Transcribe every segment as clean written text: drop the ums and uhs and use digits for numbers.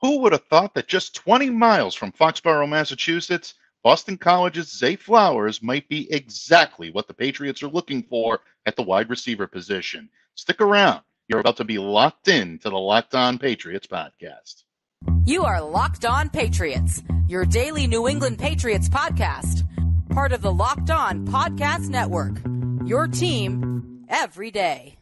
Who would have thought that just 20 miles from Foxborough, Massachusetts, Boston College's Zay Flowers might be exactly what the Patriots are looking for at the wide receiver position? Stick around. You're about to be locked in to the Locked On Patriots podcast. You are Locked On Patriots, your daily New England Patriots podcast. Part of the Locked On Podcast Network, your team every day.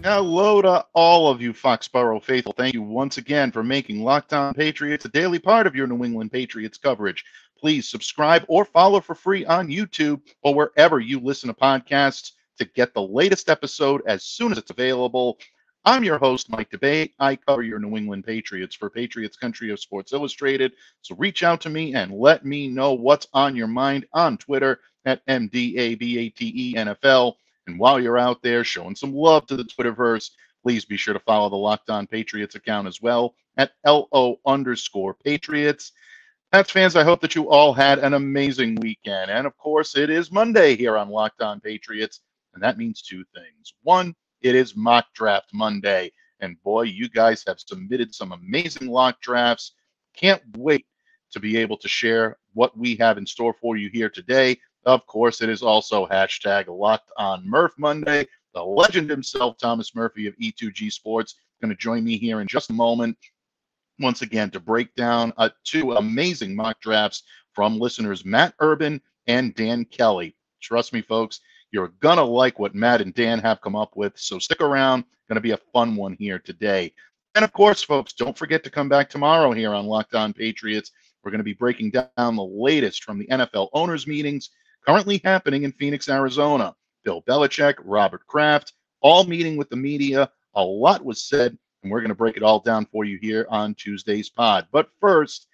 Hello to all of you Foxborough faithful. Thank you once again for making Locked On Patriots a daily part of your New England Patriots coverage. Please subscribe or follow for free on YouTube or wherever you listen to podcasts to get the latest episode as soon as it's available. I'm your host, Mike DeBay. I cover your New England Patriots for Patriots Country of Sports Illustrated. So reach out to me and let me know what's on your mind on Twitter at MDABATENFL. And while you're out there showing some love to the Twitterverse, please be sure to follow the Locked On Patriots account as well at LO_Patriots. Pats fans, I hope that you all had an amazing weekend. And of course, it is Monday here on Locked On Patriots. And that means two things. One, it is Mock Draft Monday. And boy, you guys have submitted some amazing mock drafts. Can't wait to be able to share what we have in store for you here today. Of course, it is also hashtag Locked On Murph Monday. The legend himself, Thomas Murphy of E2G Sports, going to join me here in just a moment, once again, to break down two amazing mock drafts from listeners Matt Urban and Dan Kelly. Trust me, folks, you're going to like what Matt and Dan have come up with, so stick around. Going to be a fun one here today. And of course, folks, don't forget to come back tomorrow here on Locked On Patriots. We're going to be breaking down the latest from the NFL owners' meetings currently happening in Phoenix, Arizona. Bill Belichick, Robert Kraft, all meeting with the media. A lot was said, and we're going to break it all down for you here on Tuesday's pod. But first,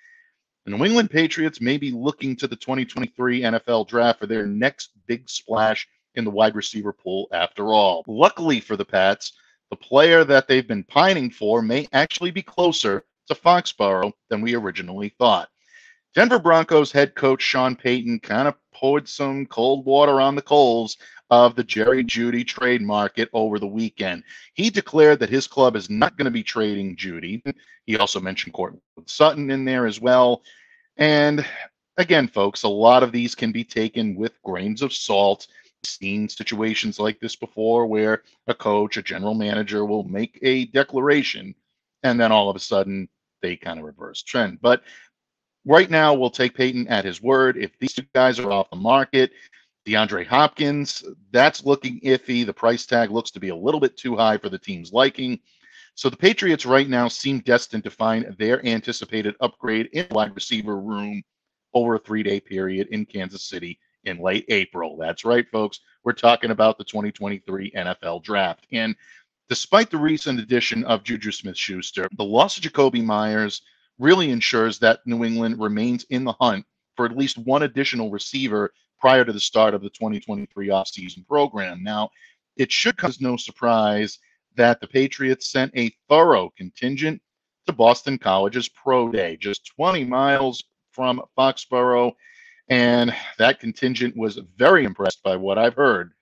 the New England Patriots may be looking to the 2023 NFL Draft for their next big splash in the wide receiver pool after all. Luckily for the Pats, the player that they've been pining for may actually be closer to Foxborough than we originally thought. Denver Broncos head coach Sean Payton kind of poured some cold water on the coals of the Jerry Jeudy trade market over the weekend. He declared that his club is not going to be trading Jeudy. He also mentioned Courtland Sutton in there as well. And again, folks, a lot of these can be taken with grains of salt. I've seen situations like this before where a coach, a general manager will make a declaration and then all of a sudden they kind of reverse trend. But right now, we'll take Payton at his word. If these two guys are off the market, DeAndre Hopkins, that's looking iffy. The price tag looks to be a little bit too high for the team's liking. So the Patriots right now seem destined to find their anticipated upgrade in the wide receiver room over a 3-day period in Kansas City in late April. That's right, folks. We're talking about the 2023 NFL Draft. And despite the recent addition of Juju Smith-Schuster, the loss of Jacoby Myers really ensures that New England remains in the hunt for at least one additional receiver prior to the start of the 2023 offseason program. Now, it should come as no surprise that the Patriots sent a thorough contingent to Boston College's Pro Day, just 20 miles from Foxborough, and that contingent was very impressed by what I've heard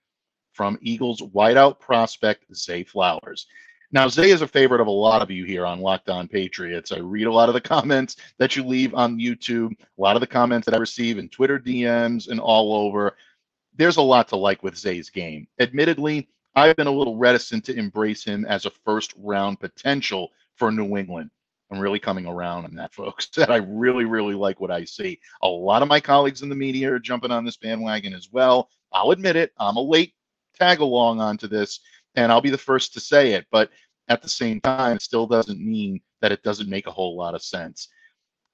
from Eagles wideout prospect Zay Flowers. Now, Zay is a favorite of a lot of you here on Locked On Patriots. I read a lot of the comments that you leave on YouTube, a lot of the comments that I receive in Twitter DMs and all over. There's a lot to like with Zay's game. Admittedly, I've been a little reticent to embrace him as a first-round potential for New England. I'm really coming around on that, folks. That I really, really like what I see. A lot of my colleagues in the media are jumping on this bandwagon as well. I'll admit it. I'm a late tag-along onto this, and I'll be the first to say it. But at the same time, it still doesn't mean that it doesn't make a whole lot of sense.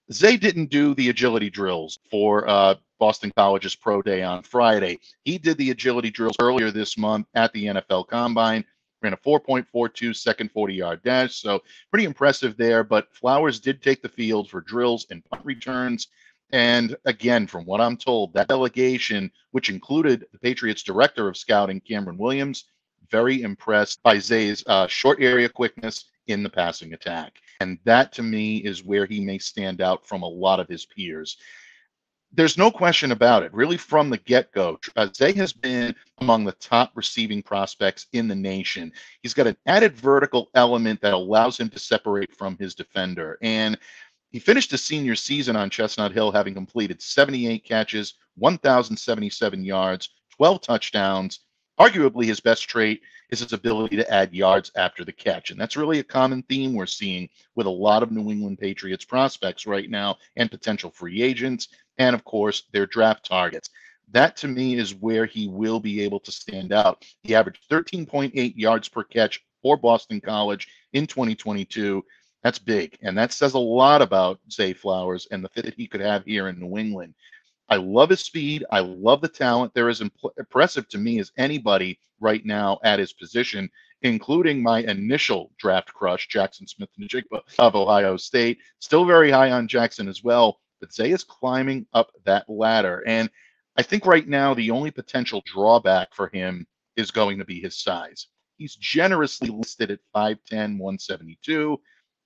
Zay didn't do the agility drills for Boston College's Pro Day on Friday. He did the agility drills earlier this month at the NFL Combine, ran a 4.42 second 40-yard dash, so pretty impressive there. But Flowers did take the field for drills and punt returns. And again, from what I'm told, that delegation, which included the Patriots director of scouting, Cameron Williams, very impressed by Zay's short area quickness in the passing attack. And that, to me, is where he may stand out from a lot of his peers. There's no question about it. Really, from the get-go, Zay has been among the top receiving prospects in the nation. He's got an added vertical element that allows him to separate from his defender. And he finished his senior season on Chestnut Hill having completed 78 catches, 1,077 yards, 12 touchdowns. Arguably, his best trait is his ability to add yards after the catch. And that's really a common theme we're seeing with a lot of New England Patriots prospects right now and potential free agents, and of course, their draft targets. That, to me, is where he will be able to stand out. He averaged 13.8 yards per catch for Boston College in 2022. That's big, and that says a lot about Zay Flowers and the fit that he could have here in New England. I love his speed. I love the talent. They're as impressive to me as anybody right now at his position, including my initial draft crush, Jackson Smith-Njigba of Ohio State. Still very high on Jackson as well, but Zay is climbing up that ladder. And I think right now the only potential drawback for him is going to be his size. He's generously listed at 5'10", 172.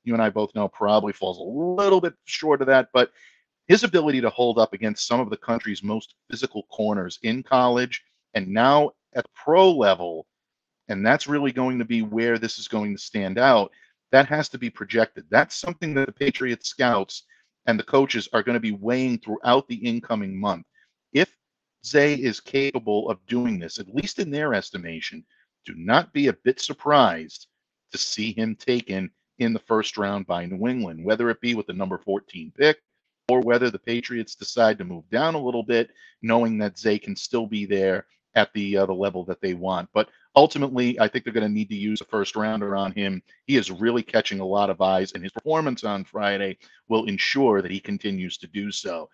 You and I both know probably falls a little bit short of that, but his ability to hold up against some of the country's most physical corners in college and now at the pro level, and that's really going to be where this is going to stand out, that has to be projected. That's something that the Patriots scouts and the coaches are going to be weighing throughout the incoming month. If Zay is capable of doing this, at least in their estimation, do not be a bit surprised to see him taken in the first round by New England, whether it be with the number 14 pick or whether the Patriots decide to move down a little bit, knowing that Zay can still be there at the level that they want. But ultimately, I think they're going to need to use a first rounder on him. He is really catching a lot of eyes, and his performance on Friday will ensure that he continues to do so.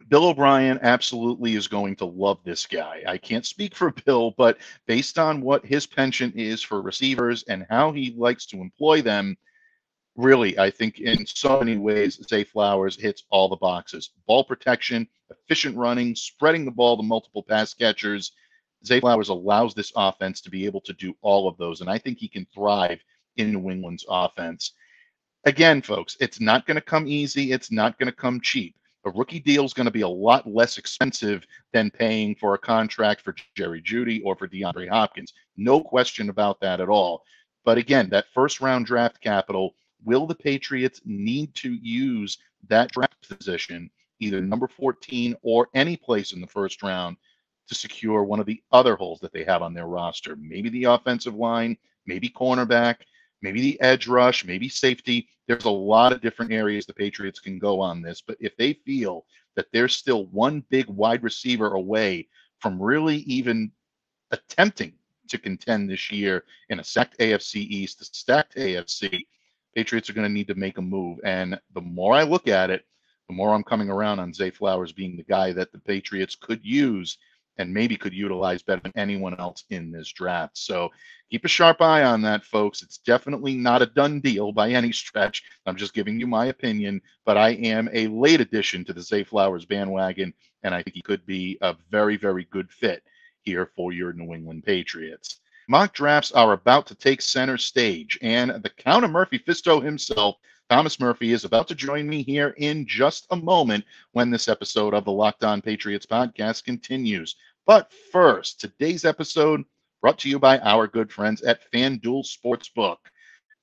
Bill O'Brien absolutely is going to love this guy. I can't speak for Bill, but based on what his penchant is for receivers and how he likes to employ them, really, I think in so many ways, Zay Flowers hits all the boxes. Ball protection, efficient running, spreading the ball to multiple pass catchers. Zay Flowers allows this offense to be able to do all of those, and I think he can thrive in New England's offense. Again, folks, it's not going to come easy. It's not going to come cheap. A rookie deal is going to be a lot less expensive than paying for a contract for Jerry Jeudy or for DeAndre Hopkins. No question about that at all. But again, that first-round draft capital, will the Patriots need to use that draft position, either number 14 or any place in the first round, to secure one of the other holes that they have on their roster? Maybe the offensive line, maybe cornerback, maybe the edge rush, maybe safety. There's a lot of different areas the Patriots can go on this. But if they feel that they're still one big wide receiver away from really even attempting to contend this year in a stacked AFC East, a stacked AFC, Patriots are going to need to make a move. And the more I look at it, the more I'm coming around on Zay Flowers being the guy that the Patriots could use and maybe could utilize better than anyone else in this draft. So keep a sharp eye on that, folks. It's definitely not a done deal by any stretch. I'm just giving you my opinion, but I am a late addition to the Zay Flowers bandwagon, and I think he could be a very, very good fit here for your New England Patriots. Mock drafts are about to take center stage, and the Count of Murphy Fisto himself, Thomas Murphy, is about to join me here in just a moment when this episode of the Locked On Patriots podcast continues. But first, today's episode brought to you by our good friends at FanDuel Sportsbook.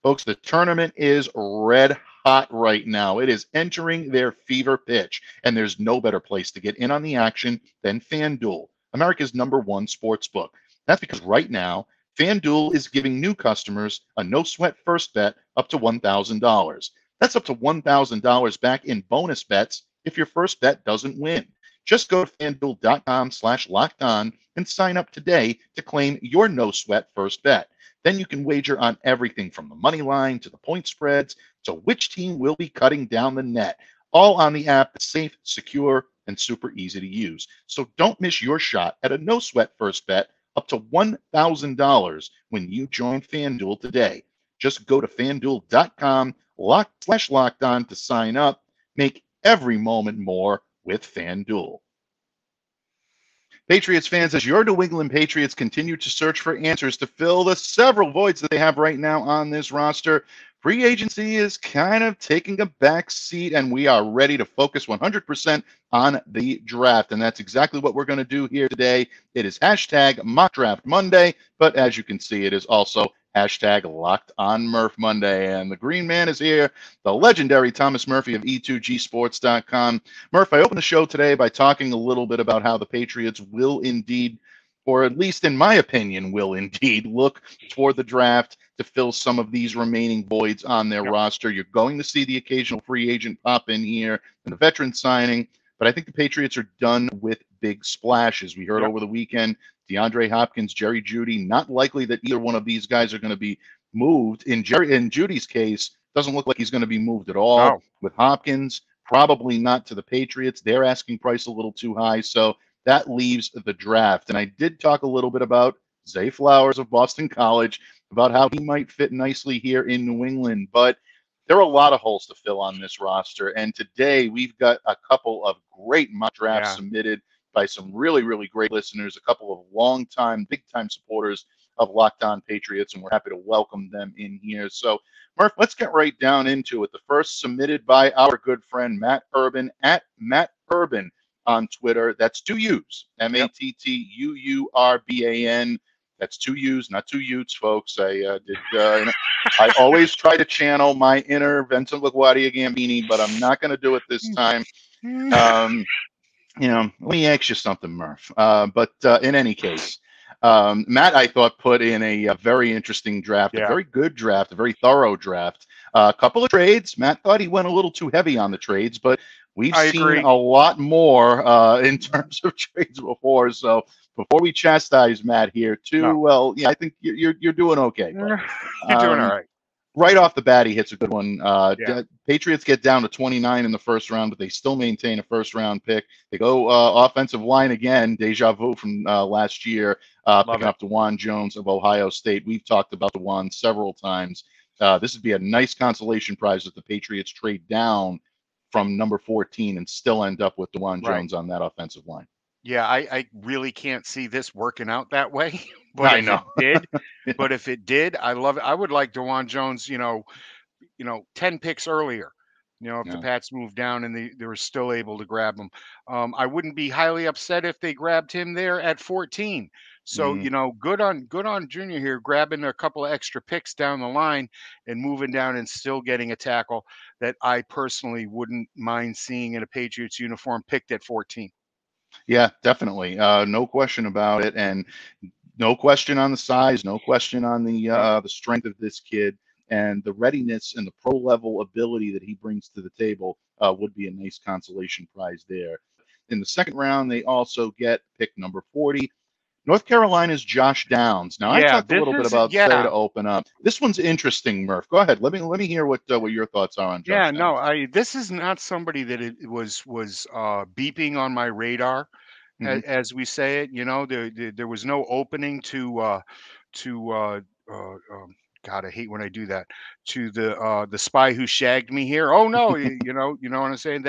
Folks, the tournament is red hot right now. It is entering their fever pitch, and there's no better place to get in on the action than FanDuel, America's #1 sportsbook. That's because right now, FanDuel is giving new customers a no-sweat first bet up to $1,000. That's up to $1,000 back in bonus bets if your first bet doesn't win. Just go to FanDuel.com/lockedon and sign up today to claim your no-sweat first bet. Then you can wager on everything from the money line to the point spreads to which team will be cutting down the net, all on the app that's safe, secure, and super easy to use. So don't miss your shot at a no-sweat first bet up to $1,000 when you join FanDuel today. Just go to FanDuel.com/lockedon to sign up. Make every moment more with FanDuel. Patriots fans, as your New England Patriots continue to search for answers to fill the several voids that they have right now on this roster, free agency is kind of taking a back seat, and we are ready to focus 100% on the draft. And that's exactly what we're going to do here today. It is hashtag Mock Draft Monday, but as you can see, it is also hashtag Locked On Murph Monday. And the green man is here, the legendary Thomas Murphy of E2Gsports.com. Murph, I opened the show today by talking a little bit about how the Patriots will indeed, or at least in my opinion, will indeed look toward the draft to fill some of these remaining voids on their roster. You're going to see the occasional free agent pop in here and the veteran signing, but I think the Patriots are done with big splashes. We heard over the weekend, DeAndre Hopkins, Jeudy, not likely that either one of these guys are going to be moved. In Jeudy's case, doesn't look like he's going to be moved at all. No. With Hopkins, probably not to the Patriots. Their asking price a little too high, so that leaves the draft. And I did talk a little bit about Zay Flowers of Boston College, about how he might fit nicely here in New England. But there are a lot of holes to fill on this roster. And today we've got a couple of great mock drafts submitted by some really, really great listeners, a couple of long-time, big-time supporters of Locked On Patriots, and we're happy to welcome them in here. So, Murph, let's get right down into it. The first submitted by our good friend Matt Urban, at Matt Urban on Twitter. That's two U's, MATTUURBAN. That's two U's, not two Utes, folks. I always try to channel my inner Vincent LaGuardia Gambini, but I'm not going to do it this time. Let me ask you something, Murph. But in any case, Matt, I thought, put in a very interesting draft, a very good draft, a very thorough draft. A couple of trades. Matt thought he went a little too heavy on the trades, but we've seen a lot more in terms of trades before. So before we chastise Matt here, too, I think you're doing okay. You're doing all right. Right off the bat, he hits a good one. Patriots get down to 29 in the first round, but they still maintain a first-round pick. They go offensive line again, deja vu from last year, picking up DeJuan Jones of Ohio State. We've talked about DeJuan several times. This would be a nice consolation prize if the Patriots trade down from number 14 and still end up with DeJuan Jones on that offensive line. Yeah, I really can't see this working out that way. But I know. But if it did, I love it. I would like DeJuan Jones, 10 picks earlier. If the Pats moved down and they were still able to grab him. I wouldn't be highly upset if they grabbed him there at 14. So, good on Junior here, grabbing a couple of extra picks down the line and moving down and still getting a tackle that I personally wouldn't mind seeing in a Patriots uniform picked at 14. Yeah, definitely. No question about it. And no question on the size, no question on the strength of this kid, and the readiness and the pro level ability that he brings to the table would be a nice consolation prize there. In the second round, they also get pick number 40. North Carolina's Josh Downs. Now, I talked a little bit about Zay to open up. This one's interesting, Murph. Go ahead. Let me hear what your thoughts are on Josh Downs. This is not somebody that it was beeping on my radar, as we say it. There was no opening to God, I hate when I do that, to the spy who shagged me here. Oh no, you know what I'm saying?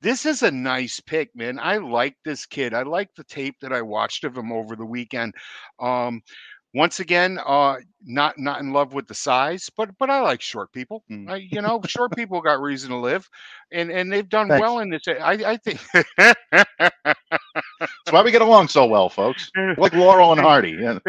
This is a nice pick, man. I like this kid. I like the tape that I watched of him over the weekend. Once again, not in love with the size, but I like short people. Short people got reason to live, and they've done well in this. I think that's why we get along so well, folks. Like Laurel and Hardy. Yeah.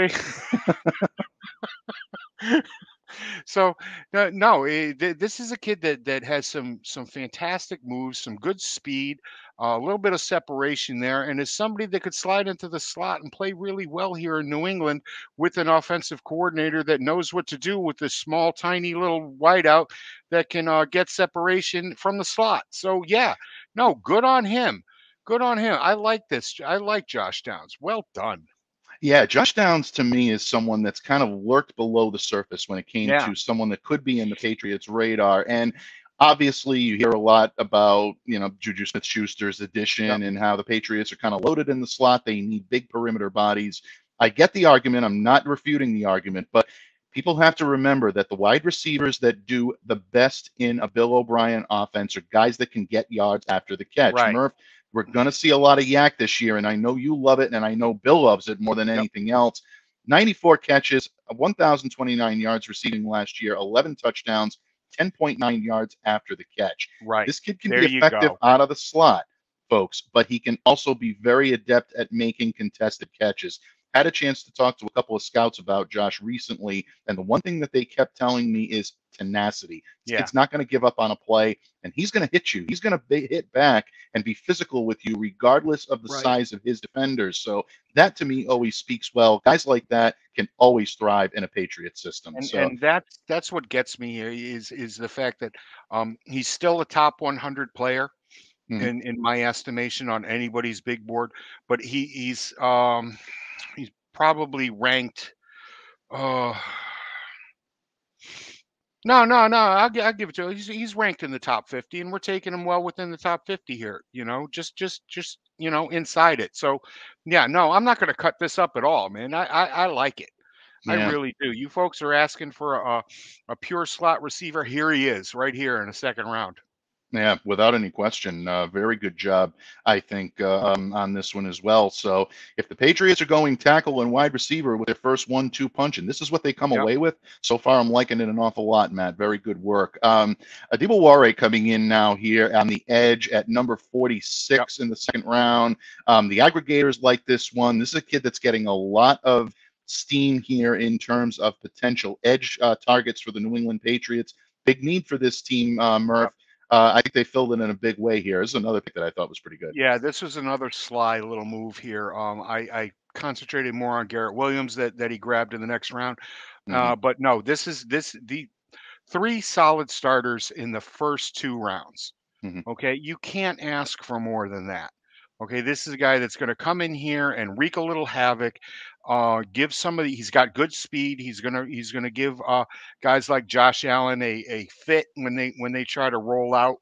So this is a kid that has some fantastic moves, some good speed, a little bit of separation there, and is somebody that could slide into the slot and play really well here in New England with an offensive coordinator that knows what to do with this small, tiny little wideout that can get separation from the slot. So good on him. Good on him. I like this. I like Josh Downs. Well done. Yeah, Josh Downs to me is someone that's kind of lurked below the surface when it came to someone that could be in the Patriots' radar. And obviously you hear a lot about, Juju Smith-Schuster's addition and how the Patriots are kind of loaded in the slot. They need big perimeter bodies. I get the argument. I'm not refuting the argument, but people have to remember that the wide receivers that do the best in a Bill O'Brien offense are guys that can get yards after the catch. Right. Murph, we're going to see a lot of yak this year, and I know you love it, and I know Bill loves it more than anything else. 94 catches, 1,029 yards receiving last year, 11 touchdowns, 10.9 yards after the catch. Right. This kid can There be you effective go. out of the slot, folks, but he can also be very adept at making contested catches. Had a chance to talk to a couple of scouts about Josh recently, and the one thing that they kept telling me is tenacity. This Yeah. kid's not going to give up on a play, and he's going to hit you. He's going to hit back and be physical with you, regardless of the Right. size of his defenders. So that, to me, always speaks well. Guys like that can always thrive in a Patriot system. And that's what gets me is the fact that he's still a top 100 player Mhm. in my estimation on anybody's big board, but he's probably ranked. No. I'll give it to him. He's ranked in the top 50, and we're taking him well within the top 50 here. Just inside it. So, yeah, no, I'm not going to cut this up at all, man. I like it. I Yeah. really do. You folks are asking for a pure slot receiver. Here he is, right here in the second round. Yeah, without any question. Very good job, I think, on this one as well. So if the Patriots are going tackle and wide receiver with their first 1-2 punch, and this is what they come Yep. away with, so far I'm liking it an awful lot, Matt. Very good work. Adibaware coming in now here on the edge at number 46 in the second round. The aggregators like this one. This is a kid that's getting a lot of steam here in terms of potential edge targets for the New England Patriots. Big need for this team, Murph. I think they filled it in a big way here. This is another pick that I thought was pretty good. Yeah, this was another sly little move here. I concentrated more on Garrett Williams that he grabbed in the next round. But no, the three solid starters in the first two rounds. Okay, you can't ask for more than that. Okay, this is a guy that's going to come in here and wreak a little havoc. Give somebody. He's got good speed. He's gonna give guys like Josh Allen a fit when they try to roll out,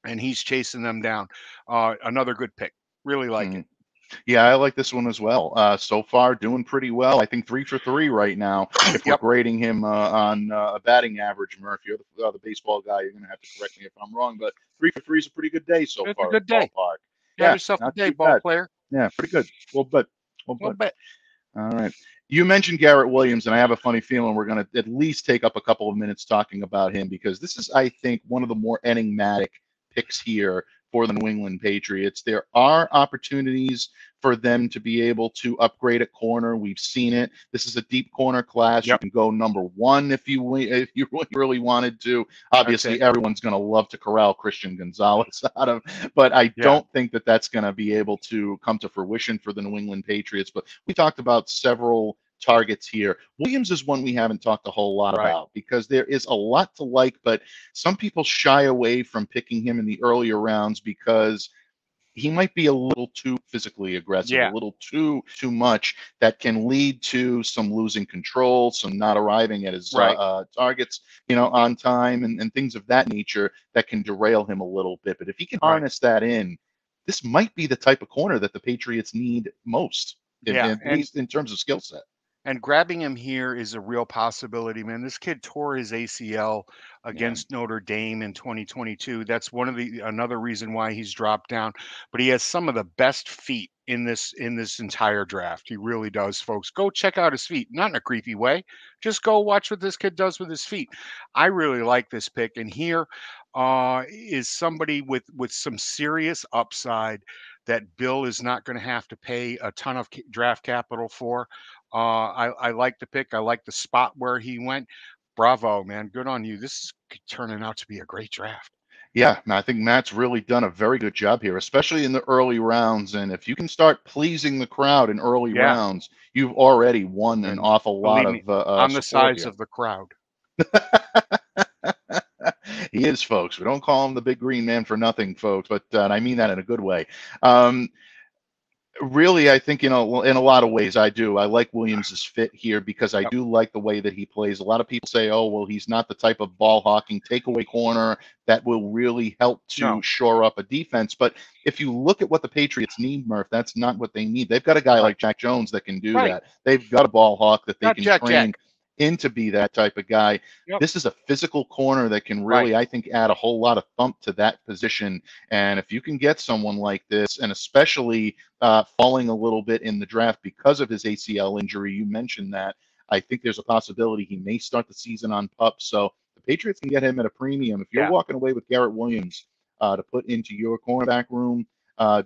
and he's chasing them down. Another good pick. Really like it. Yeah, I like this one as well. So far, doing pretty well. I think 3 for 3 right now. If we're grading him on a batting average, Murph, you're the baseball guy. You're going to have to correct me if I'm wrong, but 3 for 3 is a pretty good day so It's far. a good day. Ballpark. Have yourself a day, ball player. Yeah, pretty good. Well, but Well, all right. You mentioned Garrett Williams, and I have a funny feeling we're going to at least take up a couple of minutes talking about him because this is, I think, one of the more enigmatic picks here for the New England Patriots. There are opportunities for them to be able to upgrade at corner. We've seen it. This is a deep corner class. You can go number 1 if you really wanted to. Obviously, everyone's going to love to corral Christian Gonzalez out of, but I don't think that that's going to be able to come to fruition for the New England Patriots. But we talked about several targets here. Williams is one we haven't talked a whole lot about because there is a lot to like, but some people shy away from picking him in the earlier rounds because he might be a little too physically aggressive, a little too much that can lead to some losing control, some not arriving at his targets, on time and things of that nature that can derail him a little bit. But if he can harness that in, this might be the type of corner that the Patriots need most, at least in terms of skill set. And grabbing him here is a real possibility, man. This kid tore his ACL against Notre Dame in 2022. That's another reason why he's dropped down. But he has some of the best feet in this entire draft. He really does, folks. Go check out his feet. Not in a creepy way. Just go watch what this kid does with his feet. I really like this pick. And here is somebody with some serious upside that Bill is not going to have to pay a ton of draft capital for. I like the pick. I like the spot where he went. Bravo, man. Good on you. This is turning out to be a great draft. Yeah, I think Matt's really done a very good job here, especially in the early rounds. And if you can start pleasing the crowd in early rounds, you've already won an awful lot of I'm the size here. of the crowd. He is, folks. We don't call him the big green man for nothing, folks, but I mean that in a good way. Really, I think in a lot of ways I do. I like Williams's fit here because I do like the way that he plays. A lot of people say, oh, well, he's not the type of ball hawking takeaway corner that will really help to shore up a defense. But if you look at what the Patriots need, Murph, that's not what they need. They've got a guy like Jack Jones that can do that. They've got a ball hawk that they can train. in to be that type of guy. Yep. This is a physical corner that can really, I think, add a whole lot of thump to that position. And if you can get someone like this, and especially falling a little bit in the draft because of his ACL injury, you mentioned that, I think there's a possibility he may start the season on PUP. So the Patriots can get him at a premium. If you're walking away with Garrett Williams to put into your cornerback room,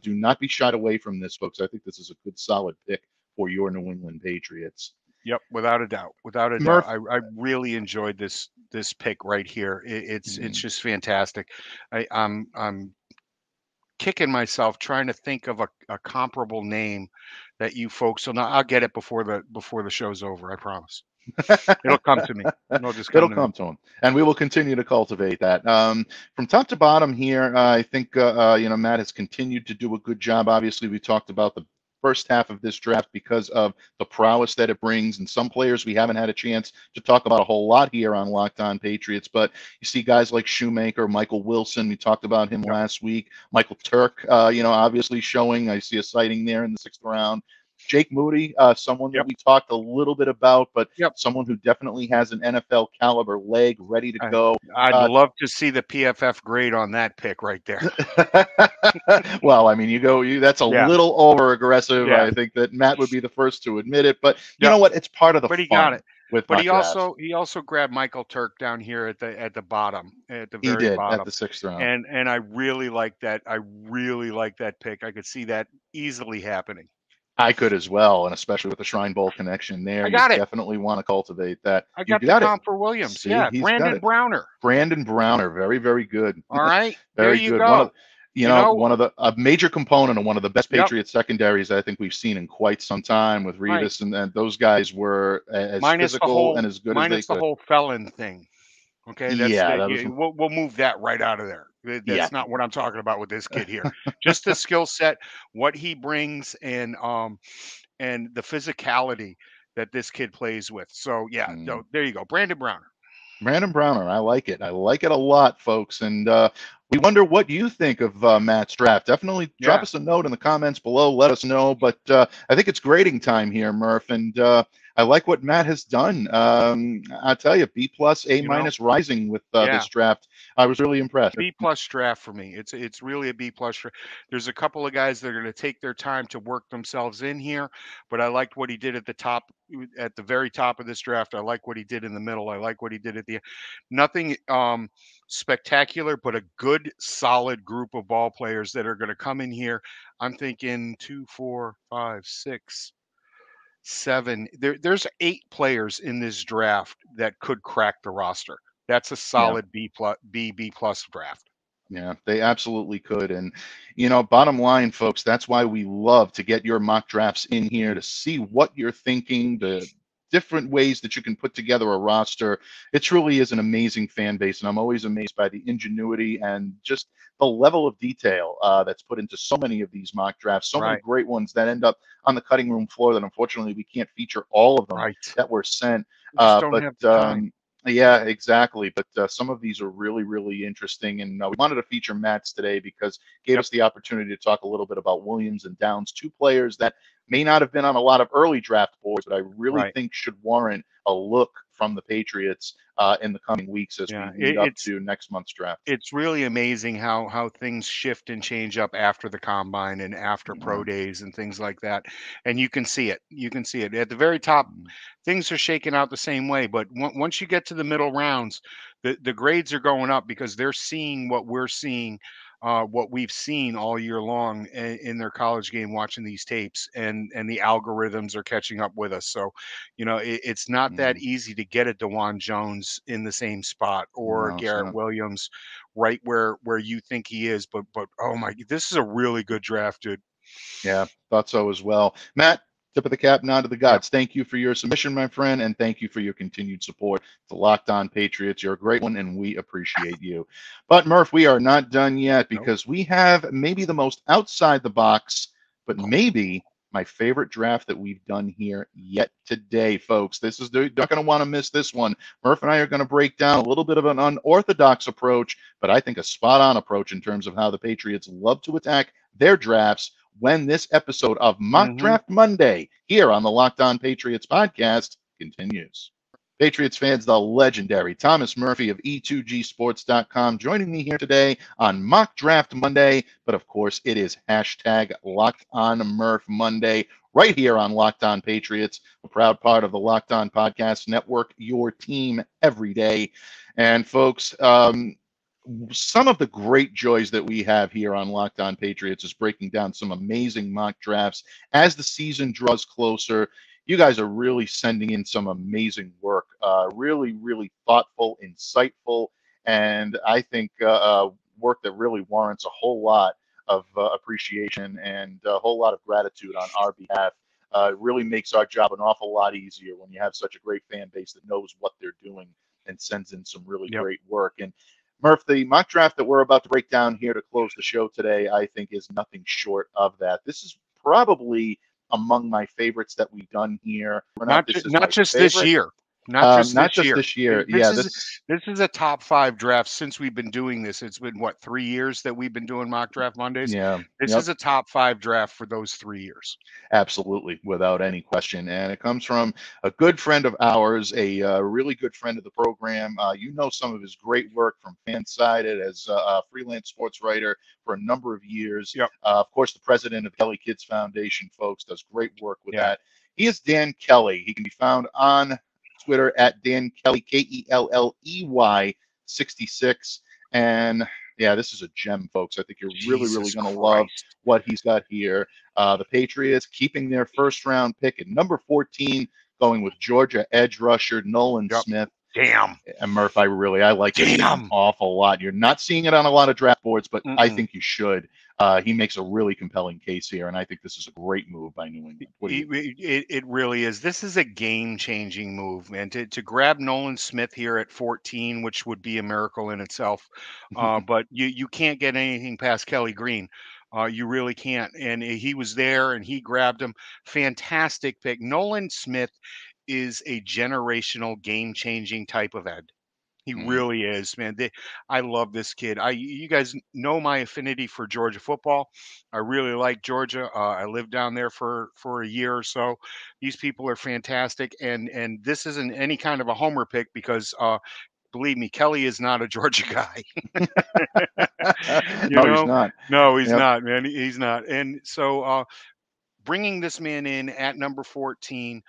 do not be shied away from this, folks. I think this is a good, solid pick for your New England Patriots. Yep, without a doubt, without a Murph, doubt. I really enjoyed this pick right here. It's just fantastic. I'm kicking myself trying to think of a comparable name that you folks. So now I'll get it before the show's over. I promise. It'll come to me. It'll come to him, and we will continue to cultivate that. From top to bottom here, I think Matt has continued to do a good job. Obviously, we talked about the first half of this draft because of the prowess that it brings, and some players we haven't had a chance to talk about a whole lot here on Locked On Patriots. But you see guys like Shoemaker, Michael Wilson. We talked about him last week. Michael Turk, obviously showing. I see a sighting there in the 6th round. Jake Moody, someone that we talked a little bit about, but someone who definitely has an NFL caliber leg ready to go. I'd love to see the PFF grade on that pick right there. Well, I mean, that's a little over aggressive. I think that Matt would be the first to admit it, but you know what? It's part of the fun. But he got it. But he also grabbed Michael Turk down here at the bottom, at the very bottom, at the 6th round. And I really like that. I really like that pick. I could see that easily happening. I could as well, and especially with the Shrine Bowl connection there, you definitely want to cultivate that. I got the comp for Williams. See, Brandon Browner. Brandon Browner, very, very good. All right, very there you good. go. One of a major component of one of the best Patriots secondaries I think we've seen in quite some time with Revis, and those guys were as physical and as good as they could. Minus the whole felon thing. Okay, we'll move that right out of there. That's not what I'm talking about with this kid here. Just the skill set, what he brings, and the physicality that this kid plays with. So there you go, Brandon Browner. Brandon Browner, I like it. I like it a lot, folks. And we wonder what you think of Matt's draft. Definitely drop us a note in the comments below. Let us know. But I think it's grading time here, Murph. And I like what Matt has done. I'll tell you, B+, A- rising with this draft. I was really impressed. B+ draft for me. It's really a B+ draft. There's a couple of guys that are going to take their time to work themselves in here, but I liked what he did at the very top of this draft. I like what he did in the middle. I like what he did at the end. Nothing spectacular, but a good, solid group of ball players that are going to come in here. I'm thinking 2, 4, 5, 6, 7. There's 8 players in this draft that could crack the roster. That's a solid B+ draft. Yeah, they absolutely could. And, bottom line, folks, that's why we love to get your mock drafts in here to see what you're thinking, the different ways that you can put together a roster. It truly is an amazing fan base, and I'm always amazed by the ingenuity and just the level of detail that's put into so many of these mock drafts. So many great ones that end up on the cutting room floor that unfortunately we can't feature all of them that were sent. Yeah, exactly. But some of these are really, really interesting. And we wanted to feature Matt's today because it gave us the opportunity to talk a little bit about Williams and Downs, 2 players that may not have been on a lot of early draft boards, but I really think should warrant a look from the Patriots in the coming weeks as we lead up to next month's draft. It's really amazing how things shift and change up after the combine and after pro days and things like that. And you can see it. You can see it at the very top. Things are shaking out the same way, but once you get to the middle rounds, the grades are going up because they're seeing what we're seeing, what we've seen all year long in their college game, watching these tapes, and the algorithms are catching up with us. So, it's not that easy to get a DeJuan Jones in the same spot or Garrett Williams right where you think he is. But oh my, this is a really good draft, dude. Yeah, thought so as well. Matt, tip of the cap, nod to the gods. Thank you for your submission, my friend, and thank you for your continued support to Locked On Patriots. You're a great one, and we appreciate you. But, Murph, we are not done yet because we have maybe the most outside the box, but maybe my favorite draft that we've done here yet today, folks. You're not going to want to miss this one. Murph and I are going to break down a little bit of an unorthodox approach, but I think a spot-on approach in terms of how the Patriots love to attack their drafts when this episode of Mock Draft Monday here on the Locked On Patriots podcast continues. Patriots fans, the legendary Thomas Murphy of E2GSports.com joining me here today on Mock Draft Monday. But of course, it is hashtag Locked On Murph Monday right here on Locked On Patriots, a proud part of the Locked On Podcast Network, your team every day. And folks, some of the great joys that we have here on Locked On Patriots is breaking down some amazing mock drafts as the season draws closer. You guys are really sending in some amazing work, really, really thoughtful, insightful, and I think work that really warrants a whole lot of appreciation and a whole lot of gratitude on our behalf. It really makes our job an awful lot easier when you have such a great fan base that knows what they're doing and sends in some really great work. And Murph, the mock draft that we're about to break down here to close the show today, I think is nothing short of that. This is probably among my favorites that we've done here. Not just this year. Not just this year. This is a top 5 draft since we've been doing this. It's been, what, 3 years that we've been doing Mock Draft Mondays? Yeah. This is a top 5 draft for those 3 years. Absolutely, without any question. And it comes from a good friend of ours, a really good friend of the program. You know some of his great work from Fansided as a freelance sports writer for a number of years. Yep. Of course, the president of Kelly Kids Foundation, folks, does great work with that. He is Dan Kelly. He can be found on Twitter at Dan Kelly, Kelley 66. And yeah, this is a gem, folks. I think you're really going to love what he's got here. The Patriots keeping their first round pick at number 14, going with Georgia edge rusher Nolan Smith. Damn. And Murph, I like this an awful lot. You're not seeing it on a lot of draft boards, but I think you should. He makes a really compelling case here, and I think this is a great move by New England. It really is. This is a game-changing move, man. To grab Nolan Smith here at 14, which would be a miracle in itself, but you can't get anything past Kelly Green. You really can't. And he was there, and he grabbed him. Fantastic pick. Nolan Smith is a generational, game-changing type of end. He really is, man. I love this kid. You guys know my affinity for Georgia football. I really like Georgia. I lived down there for a year or so. These people are fantastic, and this isn't any kind of a homer pick because believe me, Kelly is not a Georgia guy. He's not. No, he's not, man. He's not. And so bringing this man in at number 14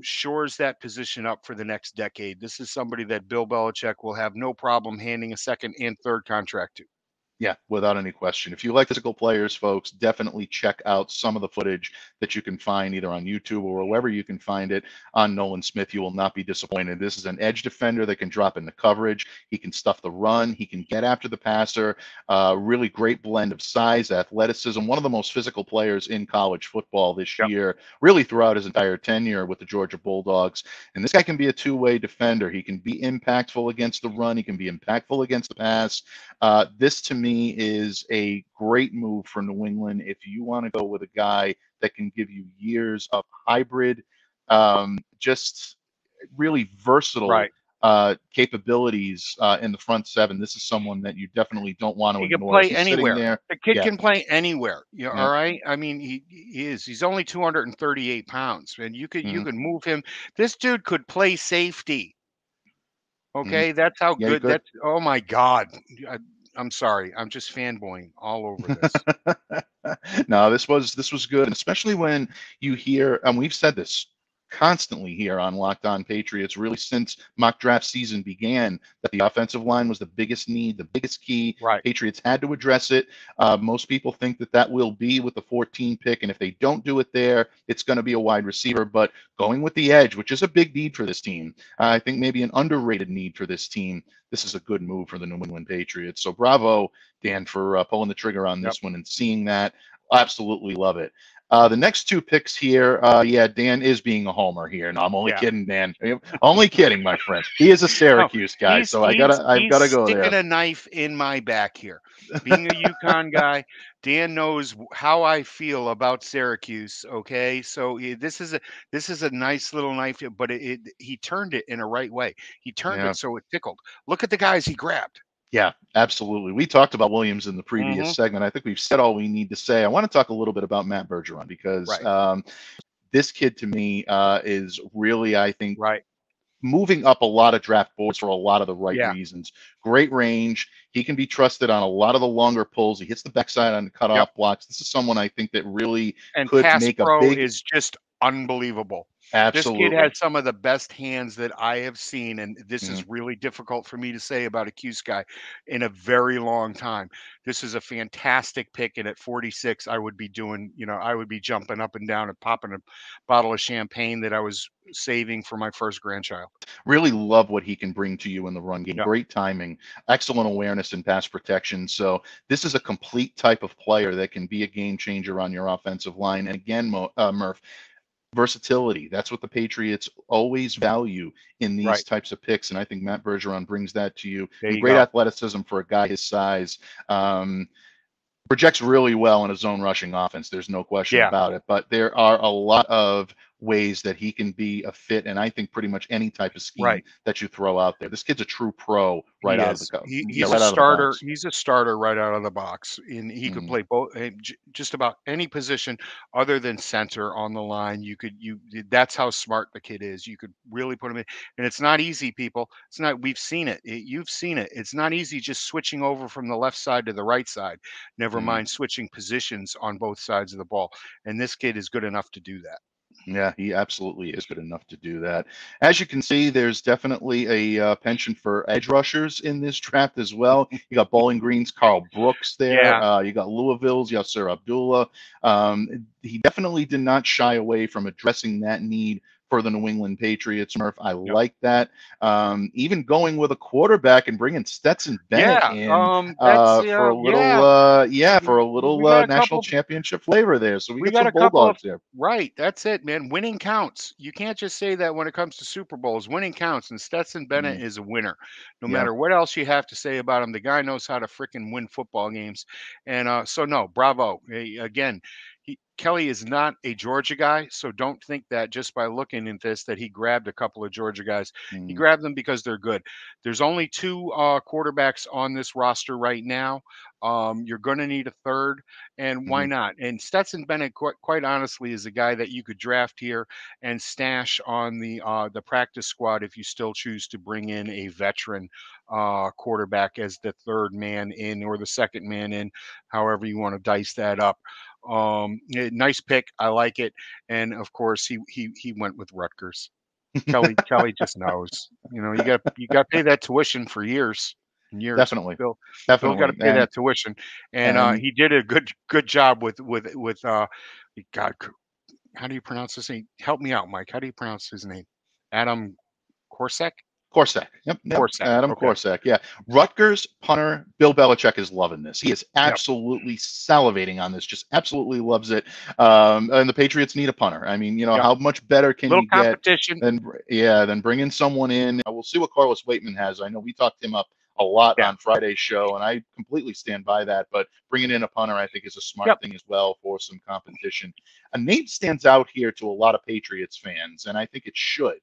shores that position up for the next decade. This is somebody that Bill Belichick will have no problem handing a second and third contract to. Yeah, without any question. If you like physical players, folks, definitely check out some of the footage that you can find either on YouTube or wherever you can find it on Nolan Smith. You will not be disappointed. This is an edge defender that can drop into coverage. He can stuff the run. He can get after the passer. Really great blend of size, athleticism. One of the most physical players in college football this year, really throughout his entire tenure with the Georgia Bulldogs. And this guy can be a two-way defender. He can be impactful against the run. He can be impactful against the pass. This, to me, is a great move for New England if you want to go with a guy that can give you years of hybrid, just really versatile capabilities in the front seven. This is someone that you definitely don't want to ignore. He can play anywhere. The kid can play anywhere. All right. I mean, he's only 238 pounds, and you could move him. This dude could play safety. Okay, that's how good. That's oh my God. I'm sorry. I'm just fanboying all over this. No, this was good, and especially when you hear, and we've said this constantly here on Locked On Patriots, really since mock draft season began, that the offensive line was the biggest need, the biggest key. Patriots had to address it. Most people think that will be with the 14 pick, and if they don't do it there, it's going to be a wide receiver. But going with the edge, which is a big need for this team, I think maybe an underrated need for this team, this is a good move for the New England Patriots. So bravo, Dan, for pulling the trigger on this one and seeing that. Absolutely love it. The next two picks here, Dan is being a homer here. No, I'm only kidding, Dan. Only kidding, my friend. He is a Syracuse guy, so I've gotta go there. Sticking a knife in my back here. Being a UConn guy, Dan knows how I feel about Syracuse. Okay, so this is a nice little knife, but he turned it in a right way. He turned it so it tickled. Look at the guys he grabbed. Yeah, absolutely. We talked about Williams in the previous segment. I think we've said all we need to say. I want to talk a little bit about Matt Bergeron because this kid to me is really, I think, moving up a lot of draft boards for a lot of the right Yeah. reasons. Great range. He can be trusted on a lot of the longer pulls. He hits the backside on the cutoff Yep. blocks. This is someone I think that really And could pass make a pro big, is just unbelievable. This kid absolutely. has some of the best hands that I have seen, and this Mhm. is really difficult for me to say about a Cuse guy in a very long time. This is a fantastic pick, and at 46, I would be doing, I would be jumping up and down and popping a bottle of champagne that I was saving for my first grandchild. Really love what he can bring to you in the run game. Yeah, Great timing, excellent awareness and pass protection. So this is a complete type of player that can be a game changer on your offensive line. And again, Murph, versatility. That's what the Patriots always value in these right. types of picks. And I think Matt Bergeron brings that to you. There And you great go. athleticism for a guy his size. Projects really well in a zone rushing offense. There's no question Yeah, about it. But there are a lot of ways that he can be a fit, and I think pretty much any type of scheme right. that you throw out there. This kid's a true pro right He out of the is. He's a right out of the starter. box. He's a starter right out of the box, and he could Mhm. play both just about any position other than center on the line. That's how smart the kid is. You could really put him in, and it's not easy, people. It's not. We've seen it. You've seen it. It's not easy just switching over from the left side to the right side. Never Mhm. mind switching positions on both sides of the ball. And this kid is good enough to do that. Yeah, he absolutely is good enough to do that. As you can see, there's definitely a penchant for edge rushers in this draft as well. You got Bowling Green's Carl Brooks there. Yeah, You got Louisville's Yasser Abdullah. He definitely did not shy away from addressing that need for the New England Patriots, Murph. I yep. like that. Even going with a quarterback and bringing Stetson Bennett Yeah. in That's for a little, yeah. for a We little got a national couple. championship flavor there. So we We got got some a couple of Bulldogs there. right. That's it, man. Winning counts. You can't just say that when it comes to Super Bowls. Winning counts, and Stetson Bennett Mm, is a winner. No yeah. matter what else you have to say about him, the guy knows how to freaking win football games. And so no, bravo. Again, Kelly is not a Georgia guy, so don't think that just by looking at this that he grabbed a couple of Georgia guys. He Mm. grabbed them because they're good. There's only two quarterbacks on this roster right now. You're going to need a third. And why Mhm. not? And Stetson Bennett, quite honestly, is a guy that you could draft here and stash on the practice squad if you still choose to bring in a veteran quarterback as the third man in or the second man in, however you want to dice that up. Nice pick, I like it, and of course he went with Rutgers. Kelly just knows. You got to pay that tuition for years and years. Definitely, Bill got to definitely, pay that tuition, and and he did a good job with God. How do you pronounce his name? Help me out, Mike. How do you pronounce his name? Adam Korsak. Korsak. Yep, Korsak. Adam Okay. Korsak. Yeah, Rutgers punter Bill Belichick is loving this. He is Yep. absolutely salivating on this. Just absolutely loves it. And the Patriots need a punter. I mean, Yep. how much better can Little you get competition. than bringing someone in? We'll see what Carlos Waitman has. I know we talked him up a lot Yeah. on Friday's show, and I completely stand by that. But bringing in a punter, I think, is a smart Yep. thing as well for some competition. A name stands out here to a lot of Patriots fans, and I think it should.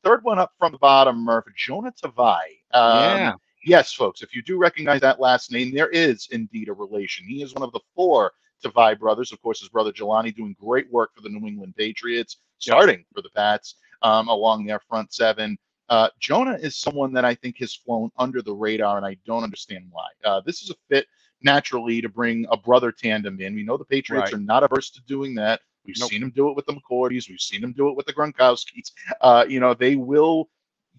Third one up from the bottom, Murph, Jonah Tavai. Yeah. Yes, folks, if you do recognize that last name, there is indeed a relation. He is one of the four Tavai brothers. Of course, his brother Jelani doing great work for the New England Patriots, starting for the Pats along their front seven. Jonah is someone that I think has flown under the radar, and I don't understand why. This is a fit naturally to bring a brother tandem in. We know the Patriots Right. are not averse to doing that. We've Nope. seen them do it with the McCourties. We've seen them do it with the Gronkowskis. They will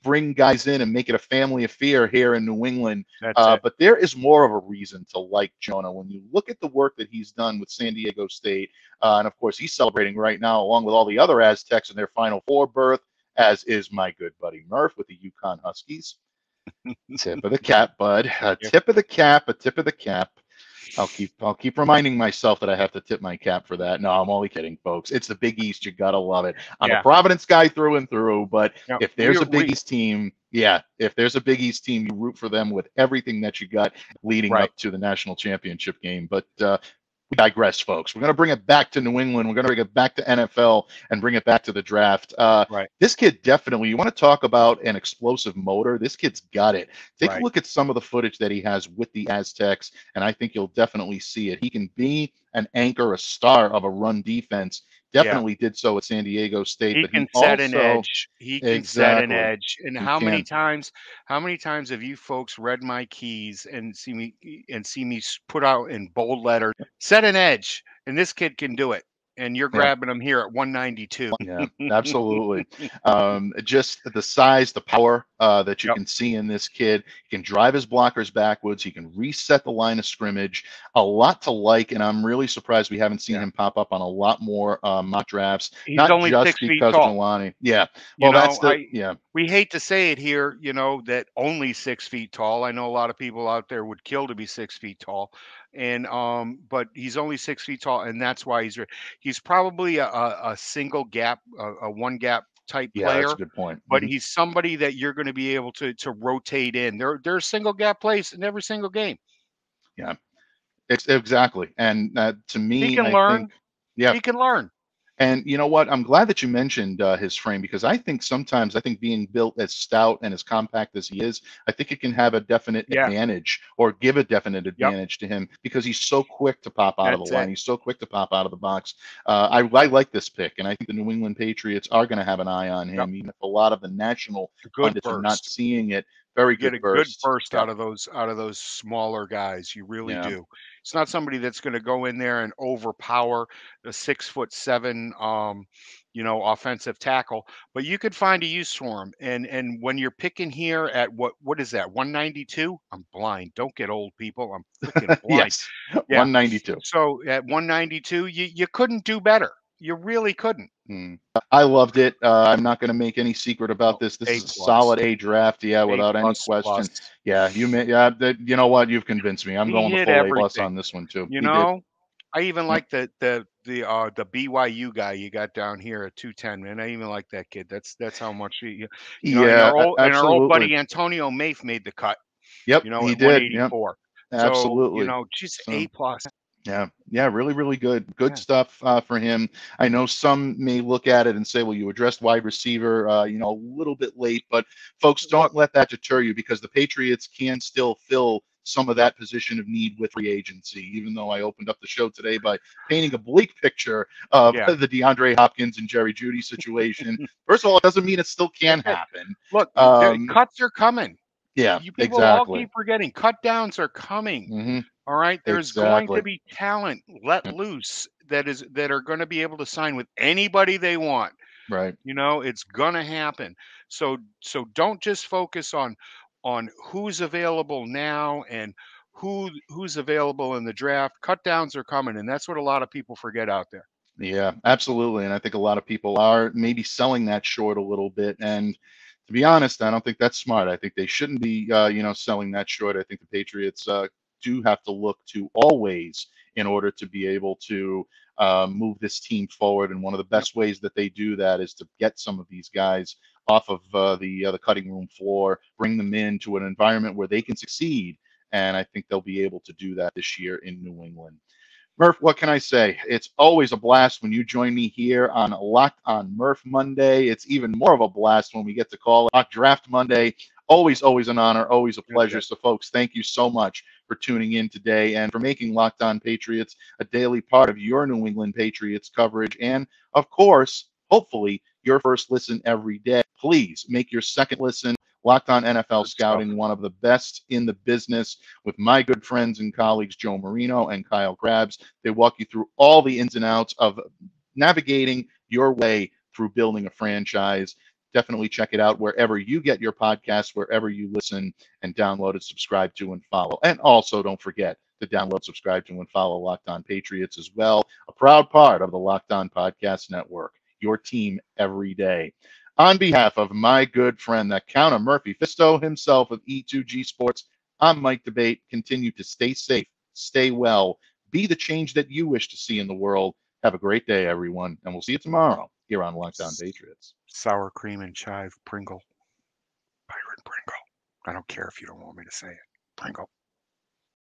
bring guys in and make it a family affair here in New England. That's it. But there is more of a reason to like Jonah when you look at the work that he's done with San Diego State. And of course, he's celebrating right now, along with all the other Aztecs in their Final Four berth, as is my good buddy Murph with the UConn Huskies. Tip of the cap, bud. Tip of the cap, a tip of the cap. I'll keep reminding myself that I have to tip my cap for that. No, I'm only kidding, folks. It's the Big East. You gotta love it. I'm a Providence guy through and through, but Yep. if there's a Big East team, if there's a Big East team, you root for them with everything that you got leading up to the national championship game. But we digress, folks. We're going to bring it back to New England. We're going to bring it back to NFL and bring it back to the draft. This kid definitely, you want to talk about an explosive motor? This kid's got it. Take a look at some of the footage that he has with the Aztecs, and I think you'll definitely see it. He can be an anchor, a star of a run defense. Definitely did so at San Diego State, He but he can set an also edge. He can set an exactly edge. And he can. how many times have you folks read my keys and see me put out in bold letters, set an edge, and this kid can do it. And you're Yeah. grabbing him here at 192. Yeah, absolutely. Just the size, the power that you Yep. can see in this kid. He can drive his blockers backwards. He can reset the line of scrimmage. A lot to like, and I'm really surprised we haven't seen Yeah. him pop up on a lot more mock drafts. He's Not only just 6 feet because of tall. Jelani. Yeah. You Well, that's know, the yeah. we hate to say it here, that only 6 feet tall. I know a lot of people out there would kill to be 6 feet tall, and but he's only 6 feet tall, and that's why he's probably a single gap, a one gap type Yeah, that's a player, good point. but he's somebody that you're going to be able to rotate in. There's single gap plays in every single game. Yeah, exactly. And to He me, can I think, learn. yeah. He can learn. And you know what? I'm glad that you mentioned his frame because I think sometimes being built as stout and as compact as he is, I think it can have a definite Yeah. advantage or give a definite Yep. advantage to him because he's so quick to pop out of the That's line. it. He's so quick to pop out of the box. I like this pick, and I think the New England Patriots are going to have an eye on him, Yep. even if a lot of the national Good pundits are not burst. seeing it. Very You get good a good burst. burst Yep. out of those smaller guys. You really Yeah. do. It's not somebody that's going to go in there and overpower the 6'7", offensive tackle, but you could find a use for him. And when you're picking here at what is that, 192? I'm blind. Don't get old, people. I'm freaking blind. Yes. Yeah. 192. So at 192, you couldn't do better. You really couldn't. I loved it. I'm not going to make any secret about No, this. This A is a plus. solid A draft. Yeah, A without any plus question. plus. Yeah, you know what? You've convinced me. I'm He going the hit full A plus everything. on this one too. You He did. know, I even Yep. like the BYU guy you got down here at 210, man. I even like that kid. That's how much and Yeah, our old absolutely. buddy Antonio Mafe made the cut, Yep, at he did. Yep, 184. So, absolutely. just So. A plus. Yeah, really, really good. Good Yeah. stuff for him. I know some may look at it and say, well, you addressed wide receiver, a little bit late, but folks, don't Look, let that deter you because the Patriots can still fill some of Yep. that position of need with free agency, even though I opened up the show today by painting a bleak picture of Yeah. the DeAndre Hopkins and Jerry Jeudy situation. First of all, it doesn't mean it still can That's it. happen. Look, the cuts are coming. Yeah, You people all exactly. keep forgetting. Cut downs are coming. hmm All right. There's going to Exactly. be talent let loose that are going to be able to sign with anybody they want. Right. It's gonna happen. So don't just focus on who's available now and who's available in the draft. Cut downs are coming, and that's what a lot of people forget out there. Yeah, absolutely. And I think a lot of people are maybe selling that short a little bit. And to be honest, I don't think that's smart. I think they shouldn't be, selling that short. I think the Patriots do have to look to always in order to be able to move this team forward. And one of the best ways that they do that is to get some of these guys off of the cutting room floor, bring them into an environment where they can succeed. And I think they'll be able to do that this year in New England. Murph, what can I say? It's always a blast when you join me here on Locked on Murph Monday. It's even more of a blast when we get to call Mock Draft Monday. Always an honor, always a pleasure. So, folks, thank you so much for tuning in today and for making Locked on Patriots a daily part of your New England Patriots coverage. And, of course, hopefully, your first listen every day. Please make your second listen Locked On NFL Scouting, one of the best in the business, with my good friends and colleagues, Joe Marino and Kyle Krabs. They walk you through all the ins and outs of navigating your way through building a franchise. Definitely check it out wherever you get your podcasts, wherever you listen, and download it, subscribe to, and follow. And also, don't forget to download, subscribe to, and follow Locked On Patriots as well, a proud part of the Locked On Podcast Network, your team every day. On behalf of my good friend, the Count of Murphy Fisto himself of E2G Sports, I'm Mike Debate. Continue to stay safe, stay well, be the change that you wish to see in the world. Have a great day, everyone, and we'll see you tomorrow here on Locked On Patriots. Sour cream and chive Pringle. Byron Pringle. I don't care if you don't want me to say it. Pringle.